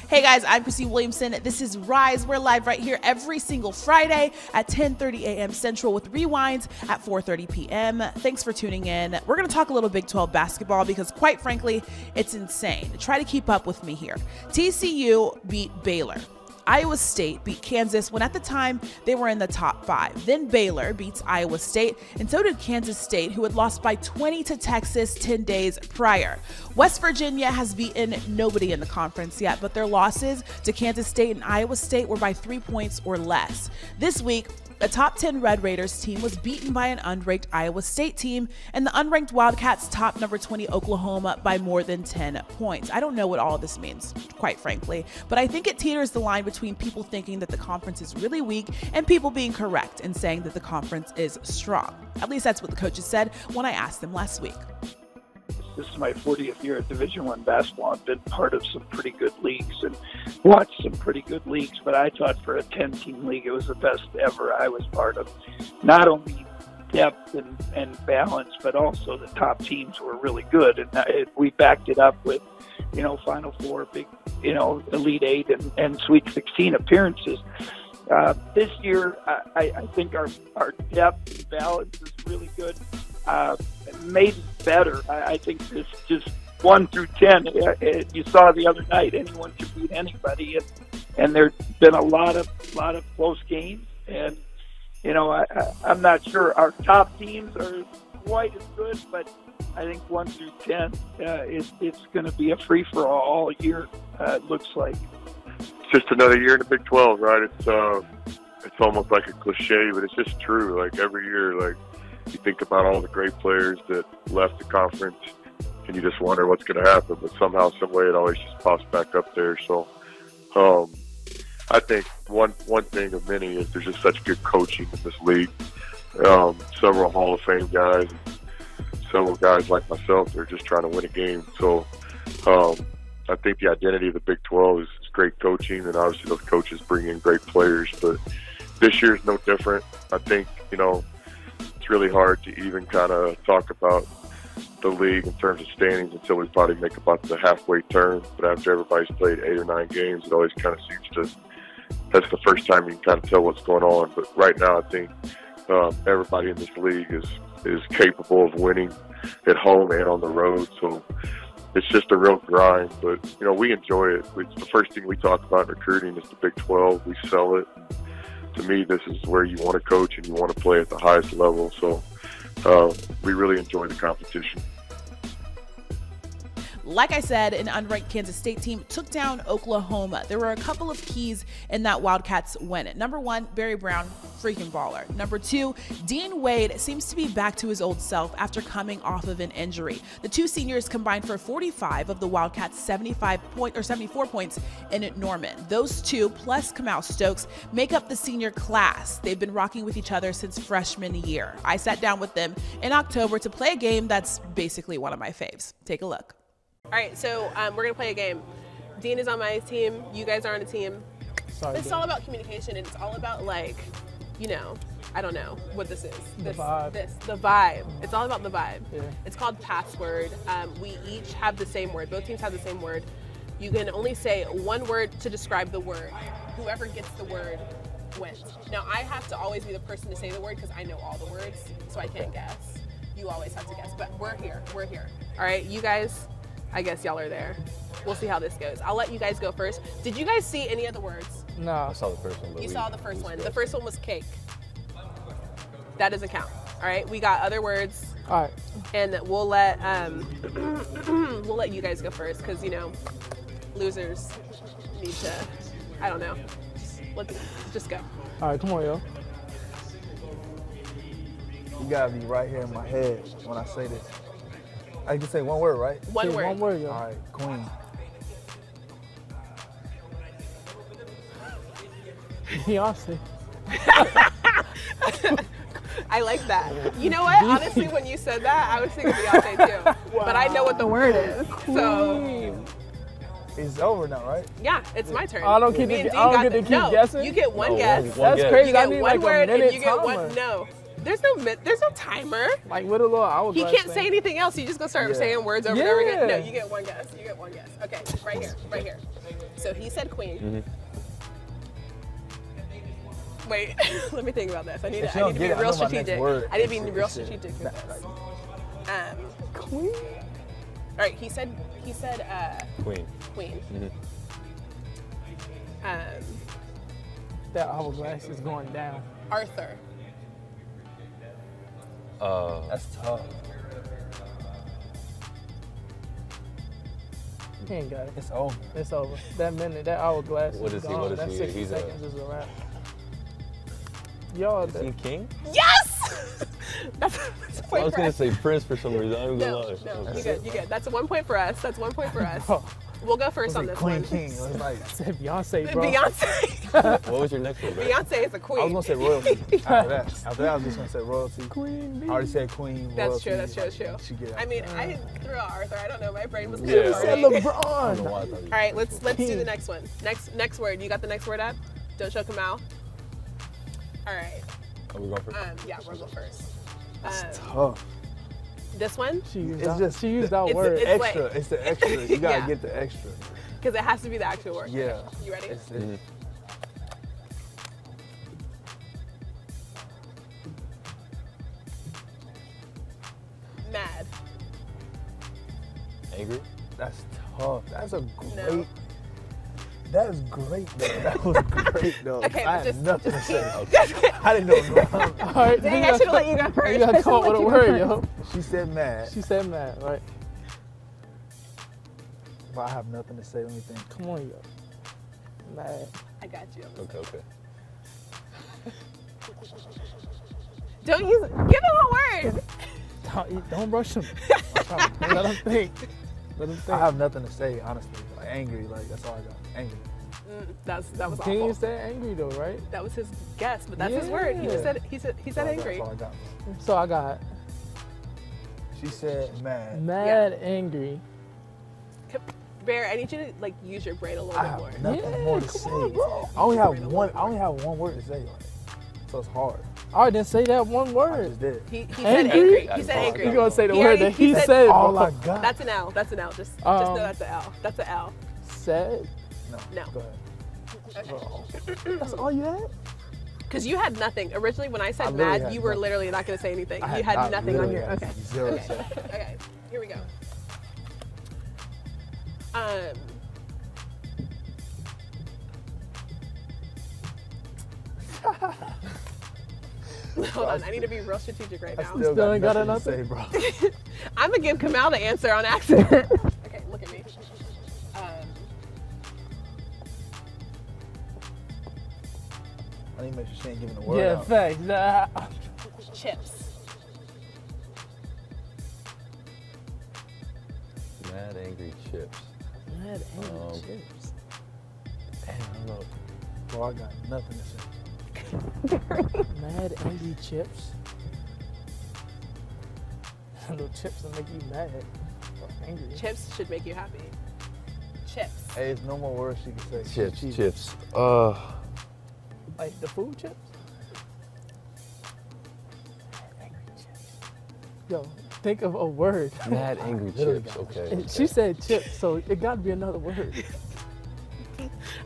Hey guys, I'm Christy Williamson. This is Rise. We're live right here every single Friday at 10:30 a.m. Central with rewinds at 4:30 p.m. Thanks for tuning in. We're going to talk a little Big 12 basketball because quite frankly, it's insane. Try to keep up with me here. TCU beat Baylor. Iowa State beat Kansas when at the time they were in the top 5. Then Baylor beats Iowa State, and so did Kansas State, who had lost by 20 to Texas 10 days prior. West Virginia has beaten nobody in the conference yet, but their losses to Kansas State and Iowa State were by 3 points or less. This week, a top 10 Red Raiders team was beaten by an unranked Iowa State team, and the unranked Wildcats topped number 20 Oklahoma by more than 10 points. I don't know what all of this means, quite frankly, but I think it teeters the line between people thinking that the conference is really weak and people being correct and saying that the conference is strong. At least that's what the coaches said when I asked them last week. This is my 40th year at Division I basketball. I've been part of some pretty good leagues and watched some pretty good leagues, but I thought for a 10-team league, it was the best ever I was part of. Not only depth and balance, but also the top teams were really good. And we backed it up with, Final Four, big, Elite Eight and Sweet 16 appearances. This year, I think our depth and balance is really good. Made it better. I think this just 1 through 10. You saw the other night, anyone can beat anybody, and there's been a lot of close games. And I'm not sure our top teams are quite as good, but I think 1 through 10 it's going to be a free for all year. It looks like it's just another year in the Big 12, right? It's almost like a cliche, but it's just true. Like every year, like. You think about all the great players that left the conference, and you just wonder what's going to happen. But somehow, some way, it always just pops back up there. So, I think one thing of many is there's just such good coaching in this league. Several Hall of Fame guys, several guys like myself, they're just trying to win a game. So, I think the identity of the Big 12 is great coaching, and obviously those coaches bring in great players. But this year is no different. I think really hard to even kind of talk about the league in terms of standings until we probably make about the halfway turn. But after everybody's played 8 or 9 games, it always kind of seems that's the first time you can kind of tell what's going on. But right now, I think everybody in this league is capable of winning at home and on the road. So it's just a real grind. But, we enjoy it. It's the first thing we talk about in recruiting is the Big 12. We sell it. To me, this is where you want to coach and you want to play at the highest level. So we really enjoy the competition. Like I said, an unranked Kansas State team took down Oklahoma. There were a couple of keys in that Wildcats win. Number 1, Barry Brown, freaking baller. Number 2, Dean Wade seems to be back to his old self after coming off of an injury. The two seniors combined for 45 of the Wildcats' 74 points in Norman. Those two, plus Kamau Stokes, make up the senior class. They've been rocking with each other since freshman year. I sat down with them in October to play a game that's basically one of my faves. Take a look. All right, so we're going to play a game. Dean is on my team. You guys are on a team. Sorry, it's all about communication, and it's all about, I don't know what this is. The vibe. The vibe. It's all about the vibe. Yeah. It's called password. We each have the same word. Both teams have the same word. You can only say one word to describe the word. Whoever gets the word wins. Now, I have to always be the person to say the word because I know all the words, so I can't guess. You always have to guess, but we're here. All right, you guys... I guess y'all are there. We'll see how this goes. I'll let you guys go first. Did you guys see any of the words? No. I saw the first one. You saw the first one. The first one was cake. That doesn't count. All right, we got other words. All right. And we'll let we'll let you guys go first because losers need to. I don't know. Let's just go. All right, come on, yo. You gotta be right here in my head when I say this. I can say one word, right? One word. One word, yo. All right, queen. Beyonce. I like that. You know what? Honestly, when you said that, I was thinking Beyonce too. Wow. But I know what the word is. Queen. So it's over now, right? Yeah, it's my turn. I don't get to keep guessing? You get one guess. That's crazy. You get one word and you get one. No. There's no timer. Like with a little He hourglass. can't say anything else. You just gonna start saying words over and over again. No, Yeah. you get one guess. You get one guess. Okay, right here. So he said queen. Wait, let me think about this. I need to be real strategic. I need to be real strategic with this. Queen. All right, he said Queen. queen. That hourglass is going down. Arthur. That's tough. He ain't got it. It's over. It's over. That minute, that hourglass What is is he? gone. What is That he? 60 He's a- seconds is a wrap. Y'all, Is he king? Yes! That's a I point was for gonna us. say Prince for some reason. I'm gonna No, lie. you good. That's a 1 point for us. That's 1 point for us. We'll go first on this Queen one. King. It was like, I said Beyonce, bro. Beyonce. What was your next one, bro? Beyonce is a queen. I was gonna say royalty. After that, I was just gonna say royalty. Queen I already said queen. That's royalty. true. That's true. That's true. She get I mean, I threw out Arthur. I don't know. My brain was kind Yeah. of You said farting. I don't know LeBron. why I thought you All right, let's do the next one. Next word. You got the next word up? Don't choke him out. All right. Are we going first? Yeah, we'll go first. tough. This one, She used It's that, just- she used that it's- word. it's- Extra. like- It's the extra. You gotta Yeah. get the extra. because it has to be the actual word. Yeah. You ready? It's Mad. Angry? That's tough. That's a great. No. That is great, though. That was great, though. Okay, I but had nothing to say. Okay. I didn't know. All right, Dang, I should have let you go first. You got caught with a word, yo. She said mad, She said mad, right? but I have nothing to say. Let me think. Come on, yo. Mad. I got you. Okay. Don't use. Give him a word. Don't rush him. Let him think. Let him think. I have nothing to say, honestly. Like angry, like that's all I got. Angry. That was King awful. said angry though, right? That was his guess, but that's his word. He just Yeah. said he said That's all angry. I got. So I got She said mad. mad, angry. Bear, I need you to like use your brain a little I bit have more. nothing more to come say. on, bro. I only have one. I only have one word to say. Like, so it's hard. All right, then say that one I word. just did. He said Angry? angry. He said angry. You gonna say the He word already- that he he said- said, All bro. I got. That's an L. That's an L. Just know that's an L. That's an L. Said? No. Go ahead. Okay. That's all you had? Because you had nothing. Originally, when I said I literally mad, had you were nothing. literally not going to say anything. I You had I nothing on literally your. had Okay. Zero Okay. to say. Okay. Here we go. Hold on. I need to be real strategic right I now. still ain't got got nothing to say, bro. I'm gonna give Kamal the answer on accident. Okay, look at me. I need to make sure she ain't giving the word Yeah, out. facts. Nah. Chips. Mad, angry chips. Mad, angry Um, chips. Damn, I don't know. Bro, I got nothing to say. Mad, angry chips. Little chips that make you mad. Or angry. Chips should make you happy. Chips. Hey, there's no more words she can say. Chips, She's- chips. Like the food chips? Yo, think of a word. Mad, angry literally chips. got Okay. She said chips, so it got to be another word.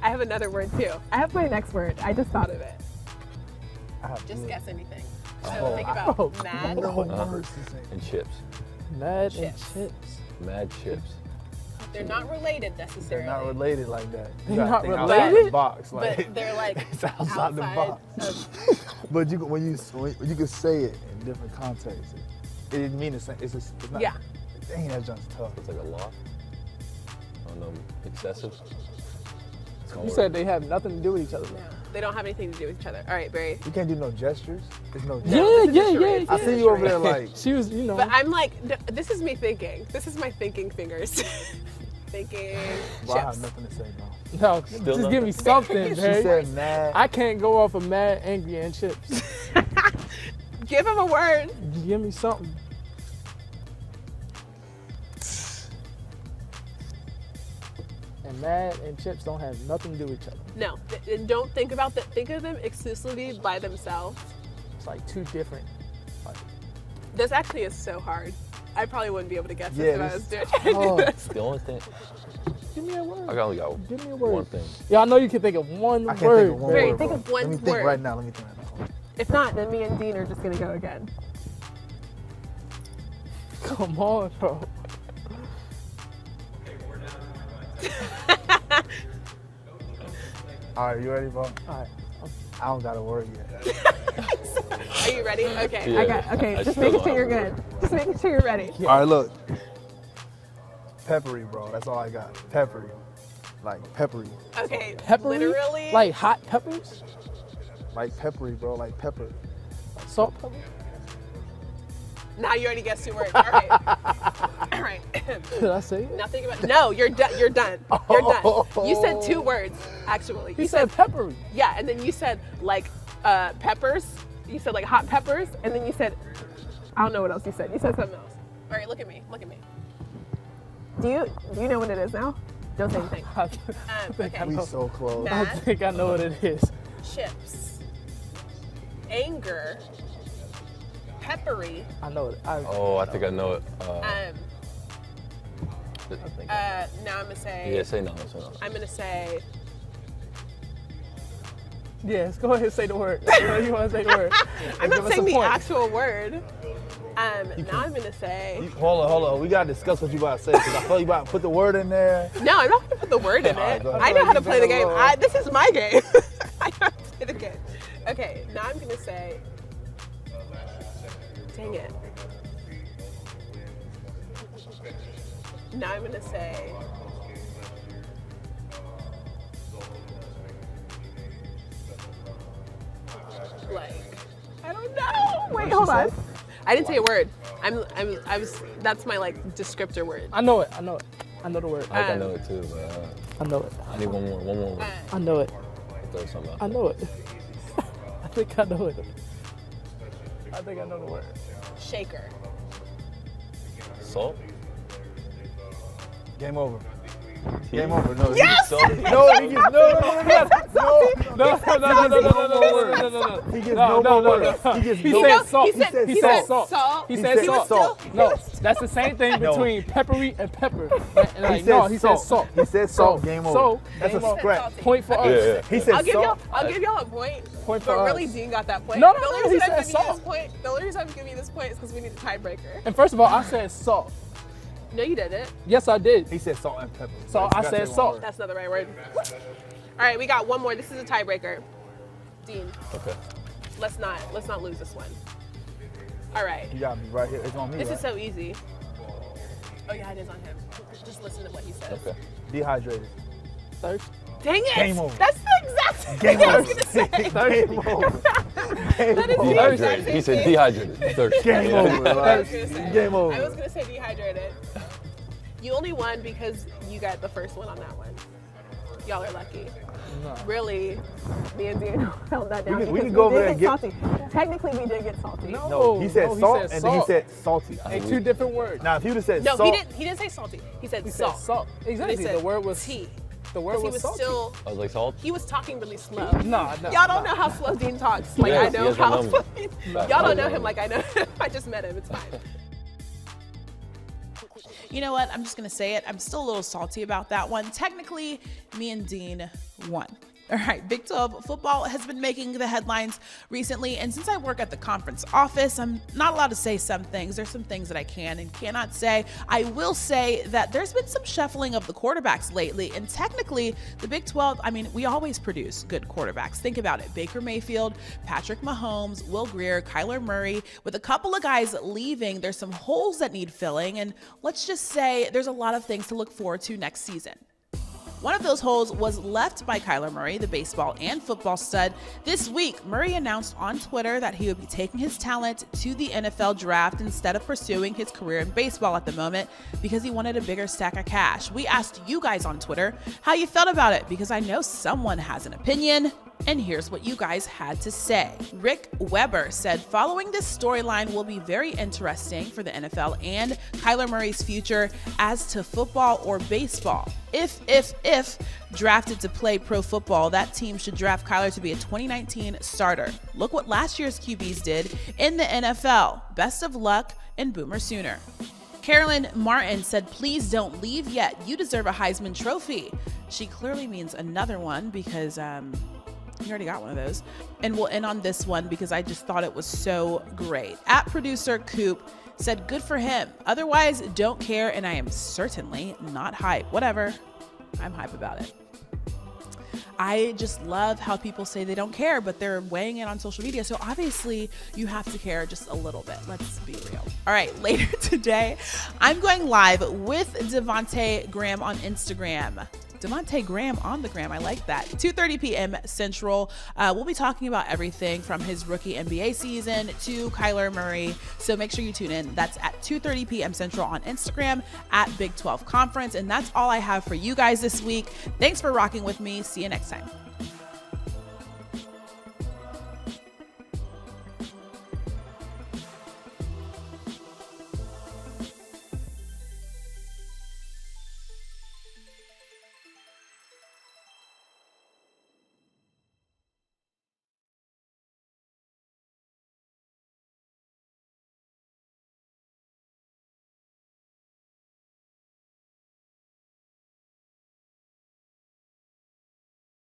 I have another word too. I have my next word. I just thought of it. I have Just no- guess anything. So Oh. think about Oh, mad. no Uh-huh. words to say. And chips. Mad Chips. and chips. Mad chips. They're not related They're necessarily. not related like that. You They're gotta not think outside related? the box. Like, But they're like it's outside the box. of- But you when you can say it in different contexts, it didn't mean the same. It's not. Yeah. Dang, that jump's tough. It's like a lot. I don't know. Excessive. You said they have nothing to do with each other. No, they don't have anything to do with each other. All right, Barry. You can't do no gestures. There's no Yeah, gestures. yeah, yeah, yeah. I see you over there like. She was, you know. But I'm like, this is me thinking. This is my thinking fingers. Thinking Bro, I have chips. nothing to say, bro. No, just give me something, She Barry. said mad. I can't go off of mad, angry, and chips. Give him a word. Give me something. And mad and chips don't have nothing to do with each other. No, and don't think about that. Think of them exclusively by themselves. It's like two different This actually is so hard. I probably wouldn't be able to guess Yeah, this if I was this- doing Oh. this. The only thing, Give me a word. I only got Give me a word. one thing. Yeah, I know you can think of one I can't word. think of one Barry, word. think bro. of one Let me think word. right now. Let me think right now. If not, then me and Dean are just gonna go again. Come on, bro. All right, you ready, bro? All right. I don't got a word yet. Are you ready? Okay. Yeah. Okay. I Just still making don't sure you're have a good. Just making sure you're ready. All right, look. Peppery, bro. That's all I got. Peppery. Like peppery. Okay. Peppery? Literally. Like hot peppers? Like peppery, bro. Like pepper. Salt pepper? Now you already guessed 2 words. All right. All right. Did I say it? Now think about. No, you're done. You're done. You're done. You said 2 words actually. He said peppery. Yeah, and then you said like peppers. You said like hot peppers, and then you said I don't know what else you said. You said something else. All right, look at me. Look at me. Do you know what it is now? Don't say anything. I think I Okay. We know. so close. I Mad, think I know what it is. chips, anger, peppery. I know it. Oh, I think I know it. Now I'm gonna say. Yeah, say no. Say no. I'm gonna say. Yes, go ahead and say the word. You want to say the word. I'm And not give us saying a the point. actual word. Now I'm gonna say. Hold on. We gotta discuss what you about to say. Cause I feel you about to put the word in there. No, I'm not gonna put the word in it. go ahead. I know how to play the game. Along. This is my game. I know how to play the game. Okay, now I'm gonna say. Dang it. Now I'm gonna say. Like, I don't know. Wait, hold on. I didn't say a word. I was. That's my like descriptor word. I know it. I know it. I know the word. I think I know it too, but I know it. I need one more. One more. I know it. Throw something out. I know it. I think I know it. I think I know the word. Shaker. Salt. Game over. Game over. No. Yes! No, he gets no. He gets no more words. He gets He no. said salt. He said salt. He He said said salt. salt. No, that's the same thing No. between peppery and pepper. Like, He no, said he salt. said salt. He said salt. So- Game so, over. That's game a over. scratch. Point for us. Yeah. He said I'll salt. give y'all a point. Point for But really, us. Dean got that point. No, The only he reason said I'm giving you salt. this point. The only reason I'm giving you this point is because we need a tiebreaker. And first of all, I said salt. No, you didn't. Yes, I did. He said salt and pepper. So Like, I you gotta said say one salt. word. That's not the right word. All right, we got one more. This is a tiebreaker. Dean, Okay. let's not lose this one. All right. You got me right here. It's on me. This right? is so easy. Oh yeah, it is on him. Just listen to what he says. Okay. Dehydrated. Thirst. Dang it! Game over. That's the exact Game thing I over. was gonna say. Game over. That is the Dehydrated. exact He said same thing. dehydrated. Thirst. Game Yeah. over. I was gonna say. Game over. I was gonna say dehydrated. You only won because you got the first one on that one. Y'all are lucky. No. Really, me and Dean held that down. We can because go over did there and get salty. Technically, we did get salty. No, he said no, he salt said and then he salt. said salty. Ain't two different words. Now, if he would have said No, salt, he didn't say salty. He said He said salt. salt. Exactly. He said The word was tea. The word Because he was was salty. still. I was like salt. He was talking really slow. No. Y'all don't know how slow Dean talks. Like Yes, I know he has my how number. slow. Y'all don't know him like I know him. I just met him. It's fine. You know what? I'm just going to say it. I'm still a little salty about that one. Technically, me and Dean won. All right, Big 12 football has been making the headlines recently, and since I work at the conference office, I'm not allowed to say some things. There's some things that I can and cannot say. I will say that there's been some shuffling of the quarterbacks lately, and technically, the Big 12, I mean, we always produce good quarterbacks. Think about it. Baker Mayfield, Patrick Mahomes, Will Grier, Kyler Murray. With a couple of guys leaving, there's some holes that need filling, and let's just say there's a lot of things to look forward to next season. One of those holes was left by Kyler Murray, the baseball and football stud. This week, Murray announced on Twitter that he would be taking his talent to the NFL draft instead of pursuing his career in baseball at the moment because he wanted a bigger stack of cash. We asked you guys on Twitter how you felt about it because I know someone has an opinion. And here's what you guys had to say. Rick Weber said, following this storyline will be very interesting for the NFL and Kyler Murray's future as to football or baseball. If drafted to play pro football, that team should draft Kyler to be a 2019 starter. Look what last year's QBs did in the NFL. Best of luck and Boomer Sooner. Carolyn Martin said, please don't leave yet. You deserve a Heisman Trophy. She clearly means another one because you already got one of those. And we'll end on this one because I just thought it was so great. At producer Coop said, good for him. Otherwise, don't care, and I am certainly not hype. Whatever. I'm hype about it. I just love how people say they don't care, but they're weighing in on social media. So obviously you have to care just a little bit. Let's be real. All right, later today, I'm going live with Devontae Graham on Instagram. Devontae Graham on the gram. I like that. 2:30 p.m. Central. We'll be talking about everything from his rookie NBA season to Kyler Murray. So make sure you tune in. That's at 2:30 p.m. Central on Instagram at Big 12 Conference. And that's all I have for you guys this week. Thanks for rocking with me. See you next time.